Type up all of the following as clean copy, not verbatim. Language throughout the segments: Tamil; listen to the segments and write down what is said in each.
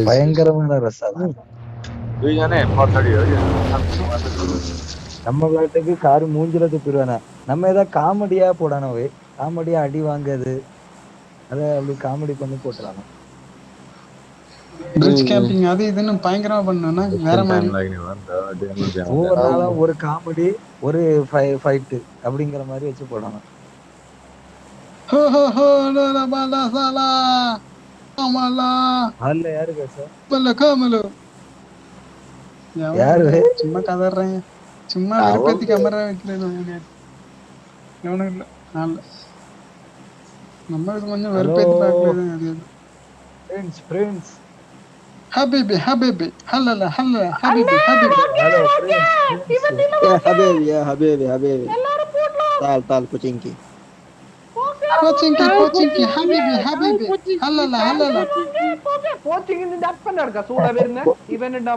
பயங்கரமான ரசம். நம்ம விளையாட்டுக்கு காரு மூஞ்சில துப்பிடுவானா. நம்ம ஏதாவது காமெடியா போடானவே, காமெடியா அடி வாங்குறது அத அப்படி காமெடி பண்ணி போட்டுறானோ. பிரிட்ஜ் கேம்பிங் அது இதுன்னு பயங்கரமா பண்ணனா வேற மாதிரி. ஒவ்வொரு நாளும் ஒரு காமெடி ஒரு ஃபைட் அப்படிங்கிற மாதிரி வச்சு போடணும். யாரு பேச சும்மா கதறேன், சும்மா விருப்பத்தி கமர வைக்கிறது. எவனும் இல்ல நாள் நம்ம கொஞ்சம் வெறுப்பேத்தி பார்க்கல. حبيبي حبيبي هلا هلا حبيبي حبيبي يا حبيبي يا حبيبي حبيبي تعال تعال كوتشينكي كوتشينكي كوتشينكي حبيبي حبيبي هلا هلا هلا கோச்சிங் இந்த அட் பண்ணாருக்கா சூடா வேறன இவன் என்னடா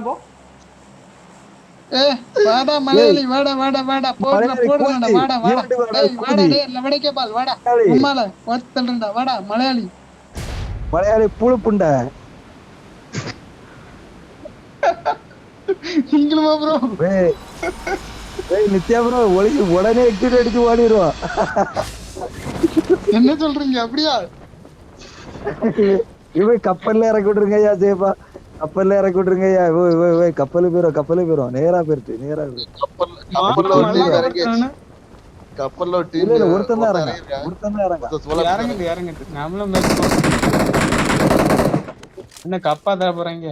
வாடா மலையாளி வாடா வாடா வாடா போடுடா போடுடா வாடா வாடா டேய் வாடா டேய் லவடேக்கே பால் வாடா உம்மால ஒத்தல்டா வாடா மலையாளி மலையாளி புழுப்புண்டா. நீங்களுமா ப்ரோ? நித்யா ப்ரோ ஒளிச்சு உடனே எக்ஸிட் அடிச்சு ஓடிடுவான். என்ன சொல்றீங்க? அப்படியா? இவன் கப்பல்ல இறக்கி விட்டுருங்க ஐயா. சேப்பா கப்பல்ல இறக்கி விட்டுருங்க ஐயா. கப்பலு போயிரும் நேரா போயிருச்சு. ஒருத்தன் தான் இறங்க. நம்மளும் என்ன கப்பா தர போறாங்க?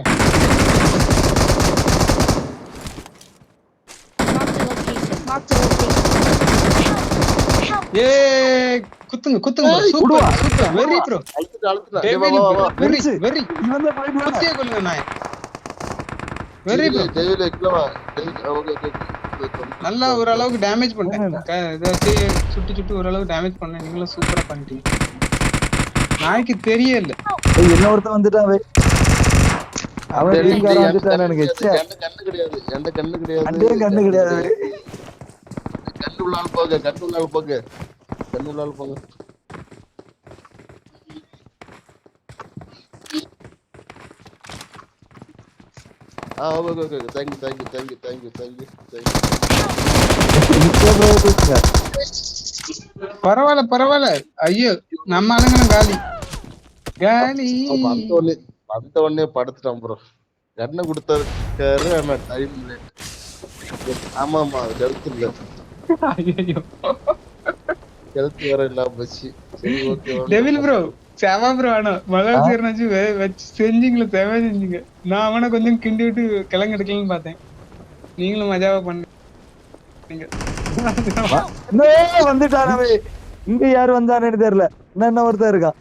குத்துங்க குத்துங்க super super very bro very very இவன் தான் போயிடுவான். குத்தியே கொல்லுங்க நாய். வெரி ப்ரோ நல்லா ஓரளவுக்கு டேமேஜ் பண்ணிட்டேன். இதை சுட்டு ஓரளவுக்கு டேமேஜ் பண்ணேன். நீங்களும் சூப்பரா பண்ணிட்டீங்க. நாய்க்கு தெரியல. என்ன ஒருத்தன் வந்துட்டான். அவன் வந்துட்டான். எனக்கு கண்ணு கிடையாது. கண்ணுள்ளால் போங்க. ஓகே. Thank you. பரவாயில்ல. ஐயோ நம்ம ஆளுங்களும் காலி. வந்த உடனே படுத்துட்டான் ப்ரோ. கண்ணை கொடுத்தாரு ஆனா டைம் லேட். ஆமா ஹெல்த் இல்ல. ஹெல்த் வேற இல்லாம போச்சு. சரி okay devil bro Seva bro ஆனா மழை சீரனாச்சு வச்சு செஞ்சீங்களா? சேவா செஞ்சீங்க. நான் அவனை கொஞ்சம் கிண்டி விட்டு கிழங்கு எடுக்கலன்னு பார்த்தேன். நீங்களும் மஜாவா பண்ணீங்க. வந்துட்டானவே. இங்க யாரு வந்தானு தெரியல. என்ன ஒருத்தர் இருக்கான்.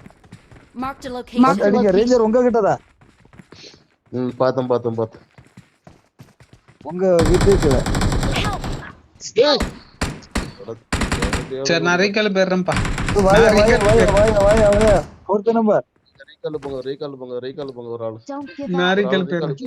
ரேஞ்சர் உங்க கிட்டதான். பார்த்தேன். உங்க வீட்டுக்கு சரி நான் ரீகால் போயிடுறேன்ப்பா. ஒருத்த நம்பர் ரீகால் போங்க ஒரு ஆளு. நான் ரீகால் போயிடுறேன்.